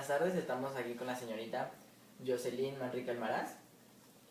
buenas tardes, estamos aquí con la señorita Jocelyn Manrique Almaraz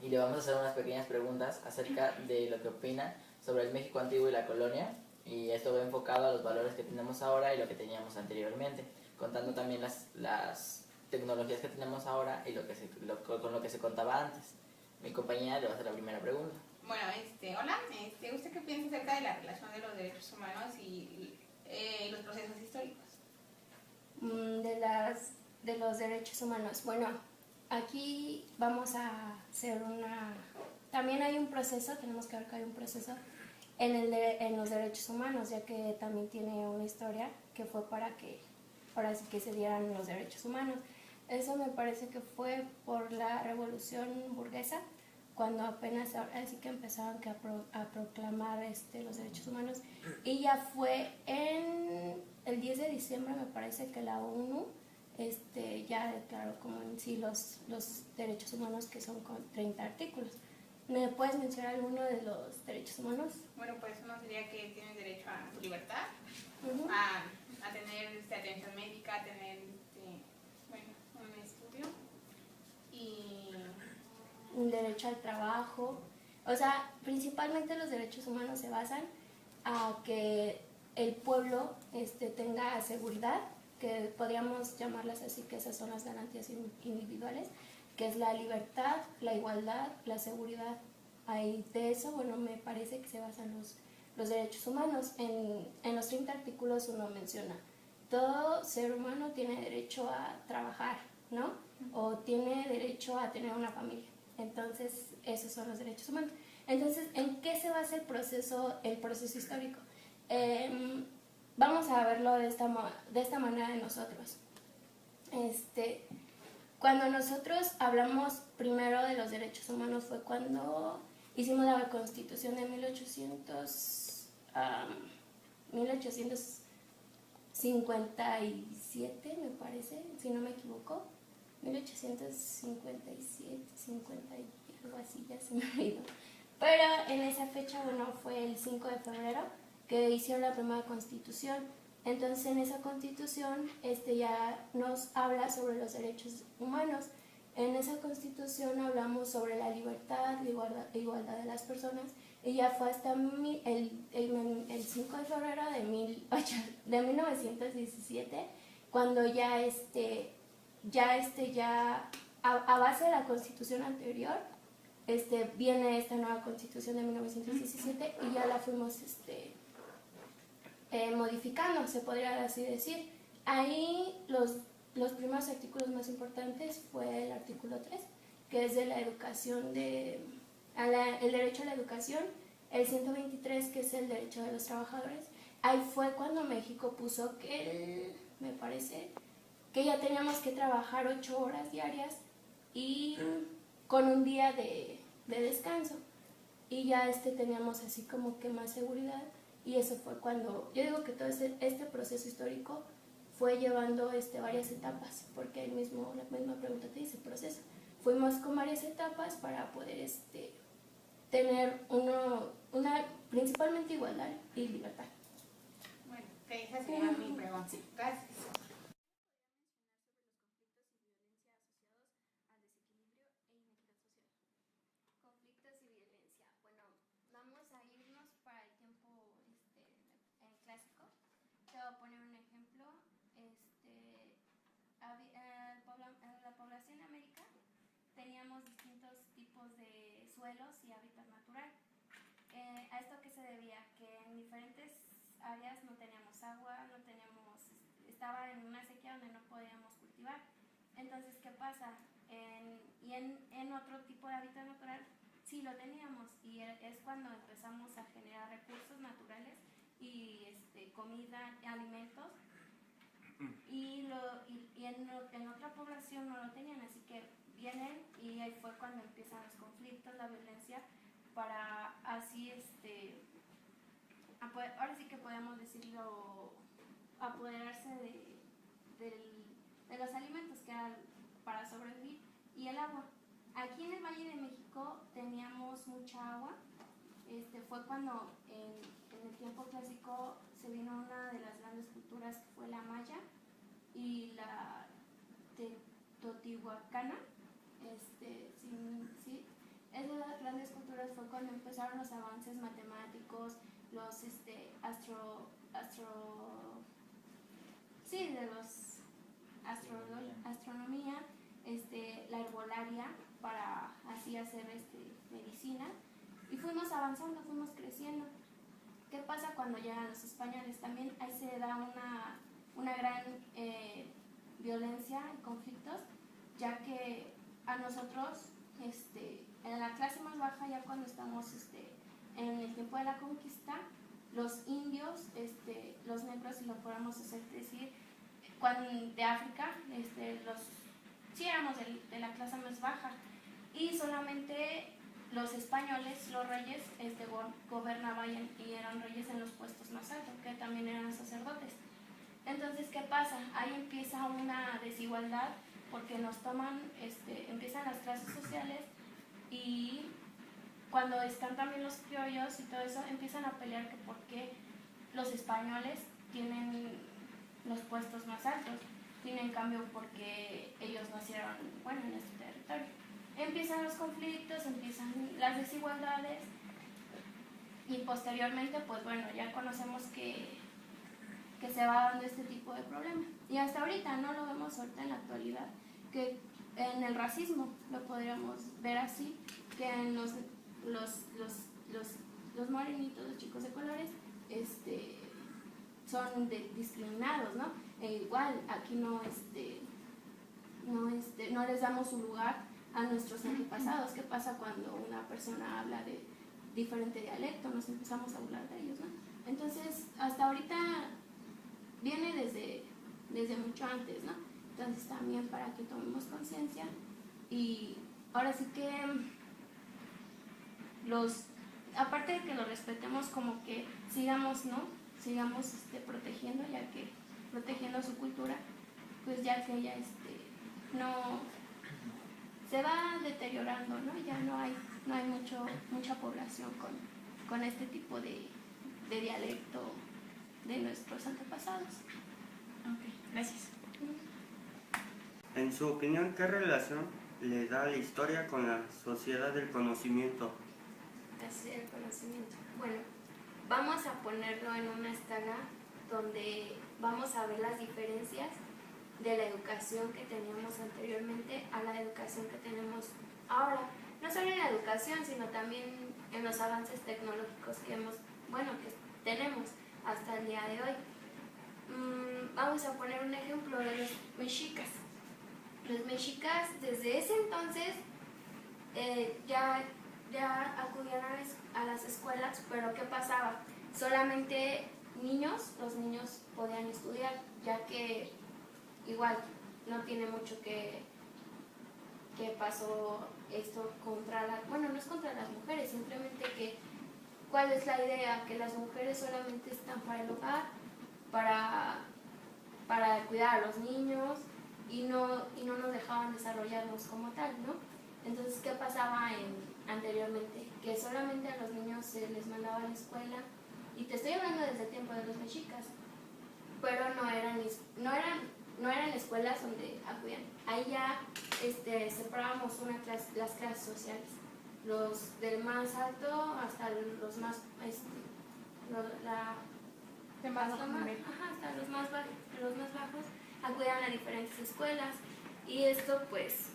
y le vamos a hacer unas pequeñas preguntas acerca de lo que opina sobre el México antiguo y la colonia, y esto va enfocado a los valores que tenemos ahora y lo que teníamos anteriormente, contando también las tecnologías que tenemos ahora y con lo que se contaba antes. Mi compañera le va a hacer la primera pregunta. Bueno, hola, ¿usted qué piensa acerca de la relación de los derechos humanos y los procesos históricos? De los derechos humanos. Bueno, aquí vamos a hacer también hay un proceso, tenemos que ver que hay un proceso en los derechos humanos, ya que también tiene una historia que fue para que ahora sí que se dieran los derechos humanos. Eso me parece que fue por la revolución burguesa, cuando apenas ahora sí que empezaban a proclamar los derechos humanos, y ya fue en el 10 de diciembre me parece que la ONU ya declaró como en sí los derechos humanos, que son con 30 artículos. ¿Me puedes mencionar alguno de los derechos humanos? Bueno, pues uno sería que tienes derecho a tu libertad, Uh-huh. a tener atención médica, a tener un estudio y un derecho al trabajo. O sea, principalmente los derechos humanos se basan a que el pueblo tenga seguridad, que podríamos llamarlas así, que esas son las garantías individuales, que es la libertad, la igualdad, la seguridad. Ahí de eso, bueno, me parece que se basan los derechos humanos. En los 30 artículos uno menciona, todo ser humano tiene derecho a trabajar, ¿no? O tiene derecho a tener una familia. Entonces, esos son los derechos humanos. Entonces, ¿en qué se basa el proceso histórico? Vamos a verlo de esta manera de nosotros. Cuando nosotros hablamos primero de los derechos humanos fue cuando hicimos la Constitución de 1857, me parece, si no me equivoco. 1857, 50 y algo así, ya se me olvidó. Pero en esa fecha, bueno, fue el 5 de febrero que hicieron la primera Constitución. Entonces, en esa Constitución ya nos habla sobre los derechos humanos. En esa Constitución hablamos sobre la libertad, la igualdad de las personas, y ya fue hasta el 5 de febrero de 1917 cuando ya a base de la Constitución anterior viene esta nueva Constitución de 1917, y ya la fuimos modificando, se podría así decir. Ahí los primeros artículos más importantes fue el artículo 3, que es de la educación, el derecho a la educación, el 123, que es el derecho de los trabajadores. Ahí fue cuando México puso me parece que ya teníamos que trabajar 8 horas diarias y con un día de descanso, y ya teníamos así como que más seguridad. Y eso fue cuando, yo digo que todo este proceso histórico fue llevando varias etapas, porque la misma pregunta te dice proceso. Fuimos con varias etapas para poder tener una principalmente igualdad y libertad. Bueno, que esa sería mi pregunta. Gracias. Conflictos y violencia. Bueno, vamos a irnos para el tiempo clásico. Te voy a poner un ejemplo. La población de América teníamos distintos tipos de suelos y hábitat natural. ¿A esto qué se debía? Que en diferentes áreas no teníamos agua, estaba en una sequía donde no podíamos cultivar. Entonces, ¿qué pasa? En otro tipo de hábitat natural sí lo teníamos, y es cuando empezamos a generar recursos naturales y comida, alimentos, y en otra población no lo tenían, así que vienen, y ahí fue cuando empiezan los conflictos, la violencia, para así ahora sí que podemos decirlo, apoderarse de los alimentos que eran para sobrevivir, y el agua. Aquí en el Valle de México teníamos mucha agua. Fue cuando en el tiempo clásico se vino una de las grandes culturas, que fue la maya, y Teotihuacana. Sí, esas grandes culturas fue cuando empezaron los avances matemáticos, los astronomía, la herbolaria para así hacer medicina, y fuimos avanzando, fuimos creciendo. ¿Qué pasa cuando llegan los españoles? También ahí se da una gran violencia y conflictos, ya que a nosotros, en la clase más baja, ya cuando estamos en el tiempo de la conquista, los indios, los negros, si lo podemos hacer decir, de África, sí éramos de la clase más baja, y solamente los españoles, los reyes, gobernaban y eran reyes en los puestos más altos, que también eran sacerdotes. Entonces, ¿qué pasa? Ahí empieza una desigualdad, porque nos toman, empiezan las clases sociales, y cuando están también los criollos y todo eso, empiezan a pelear que por qué los españoles tienen los puestos más altos, tienen en cambio porque ellos nacieron, en este territorio. Empiezan los conflictos, empiezan las desigualdades, y posteriormente, ya conocemos que se va dando este tipo de problemas. Y hasta ahorita, no lo vemos ahorita en la actualidad, que en el racismo lo podríamos ver así, que en los morenitos, los chicos de colores, son discriminados, ¿no? Igual, aquí no les damos un lugar a nuestros antepasados. ¿Qué pasa cuando una persona habla de diferente dialecto? Nos empezamos a burlar de ellos, ¿no? Entonces, hasta ahorita viene desde mucho antes, ¿no? Entonces, también para que tomemos conciencia, y ahora sí que aparte de que los respetemos, como que sigamos, ¿no? Sigamos protegiendo, ya que protegiendo su cultura, pues ya que ella no se va deteriorando, ¿no? Ya no hay mucha población con este tipo de dialecto de nuestros antepasados. Ok, gracias. En su opinión, ¿qué relación le da la historia con la sociedad del conocimiento? El conocimiento. Bueno, vamos a ponerlo en una escala donde vamos a ver las diferencias de la educación que teníamos anteriormente a la educación que tenemos ahora. No solo en la educación, sino también en los avances tecnológicos que tenemos hasta el día de hoy. Vamos a poner un ejemplo de los mexicas. Los mexicas desde ese entonces ya acudían a las escuelas, pero ¿qué pasaba? Solamente los niños podían estudiar, ya que igual no tiene mucho que pasó esto contra no es contra las mujeres, simplemente que ¿cuál es la idea? Que las mujeres solamente están para el hogar, para cuidar a los niños, y no nos dejaban desarrollarnos como tal, ¿no? Entonces, ¿qué pasaba anteriormente? Que solamente a los niños se les mandaba a la escuela, y te estoy hablando desde el tiempo de los mexicas, pero no eran escuelas donde acudían. Ahí ya separábamos las clases sociales, los del más alto hasta los más hasta los más bajos acudían a diferentes escuelas, y esto pues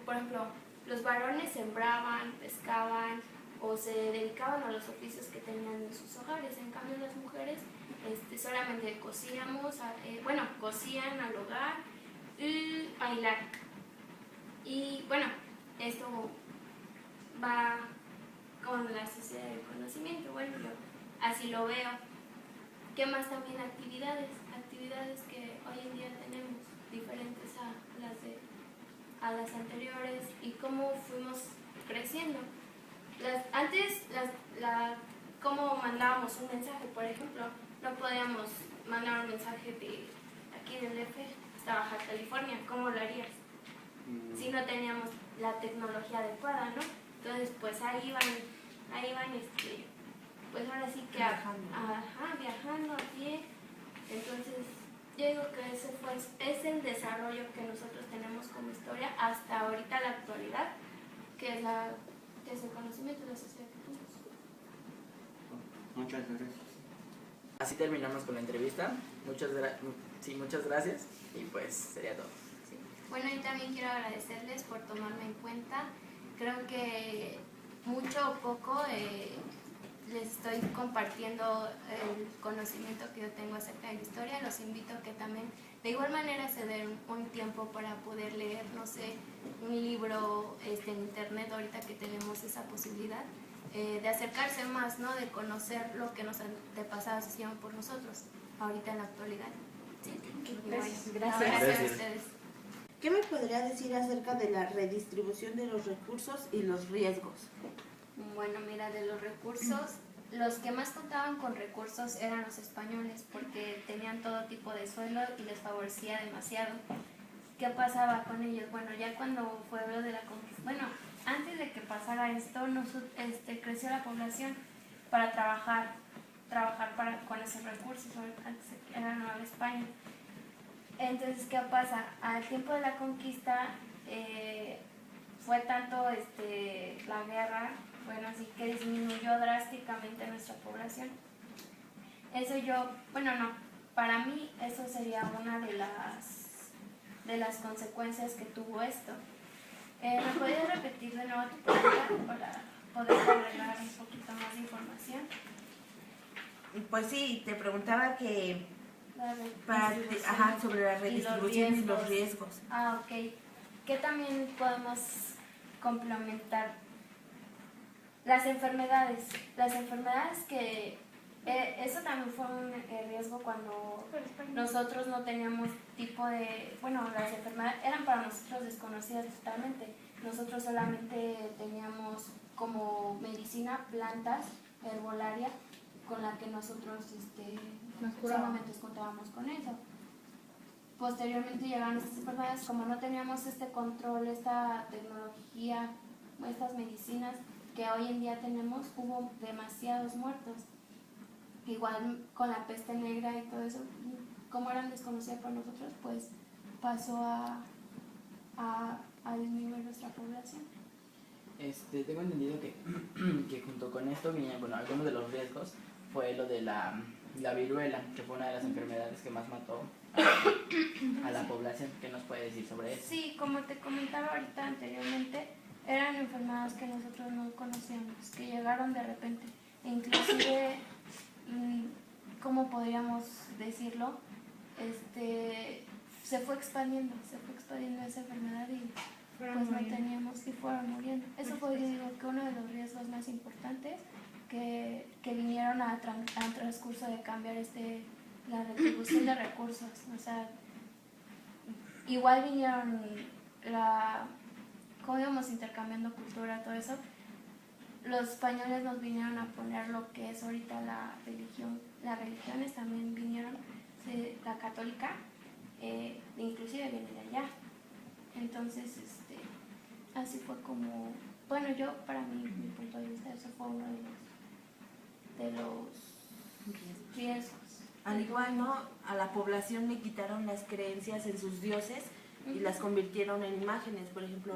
por ejemplo, los varones sembraban, pescaban o se dedicaban a los oficios que tenían en sus hogares. En cambio, las mujeres solamente cosían al hogar y bailar. Y esto va con la sociedad del conocimiento. Yo así lo veo. ¿Qué más? También actividades que hoy en día tenemos, diferentes a las anteriores, y cómo fuimos creciendo. Antes, cómo mandábamos un mensaje, por ejemplo, no podíamos mandar un mensaje de aquí del DF hasta Baja California. ¿Cómo lo harías? Si no teníamos la tecnología adecuada, ¿no? Entonces, pues ahí van, pues ahora sí que viajando a pie. Entonces, Yo digo que es el desarrollo que nosotros tenemos como historia hasta ahorita la actualidad, que es el conocimiento de la sociedad que tenemos. Muchas gracias. Así terminamos con la entrevista. Muchas gracias y pues sería todo. Sí. Bueno, yo también quiero agradecerles por tomarme en cuenta. Creo que mucho o poco les estoy compartiendo el conocimiento que yo tengo acerca de la historia. Los invito a que también de igual manera se den un tiempo para poder leer, no sé, un libro en internet ahorita que tenemos esa posibilidad, de acercarse más, ¿no? De conocer lo que nos antepasados hicieron por nosotros ahorita en la actualidad. ¿Sí? Gracias a ustedes. ¿Qué me podría decir acerca de la redistribución de los recursos y los riesgos? Bueno, mira, de los recursos, los que más contaban con recursos eran los españoles porque tenían todo tipo de suelo y les favorecía demasiado. ¿Qué pasaba con ellos? Bueno, ya cuando fue lo de la conquista, bueno, antes de que pasara esto, creció la población para trabajar con esos recursos, antes era Nueva España. Entonces, ¿qué pasa? Al tiempo de la conquista fue tanto la guerra, bueno, así que disminuyó drásticamente nuestra población. Para mí eso sería una de las consecuencias que tuvo esto. ¿Me podrías repetir de nuevo tu pregunta para poder agregar un poquito más de información? Pues sí, te preguntaba que sobre la y redistribución y los riesgos. Ah, ok. ¿Qué también podemos complementar? Las enfermedades que eso también fue un riesgo cuando nosotros no teníamos las enfermedades eran para nosotros desconocidas totalmente. Nosotros solamente teníamos como medicina plantas, herbolaria, con la que nosotros solamente contábamos con eso. Posteriormente llegaron estas enfermedades, como no teníamos este control, esta tecnología, estas medicinas que hoy en día tenemos, hubo demasiados muertos. Igual con la peste negra y todo eso, como eran desconocidas para nosotros, pues pasó a disminuir nuestra población. Tengo entendido que junto con esto algunos de los riesgos fue lo de la viruela, que fue una de las enfermedades que más mató a la población. ¿Qué nos puede decir sobre eso? Sí, como te comentaba ahorita anteriormente, eran enfermedades que nosotros no conocíamos, que llegaron de repente. Inclusive, ¿cómo podríamos decirlo? Se fue expandiendo esa enfermedad y pues no teníamos y fueron muriendo. Eso fue, yo digo, que uno de los riesgos más importantes que vinieron al transcurso de cambiar la retribución de recursos. O sea, igual vinieron como íbamos intercambiando cultura, todo eso. Los españoles nos vinieron a poner lo que es ahorita la religión. Las religiones también vinieron, la católica, inclusive viene de allá. Entonces, así fue como, yo para mí, mi punto de vista, eso fue uno de los riesgos. Al igual, ¿no? A la población le quitaron las creencias en sus dioses y las convirtieron en imágenes, por ejemplo.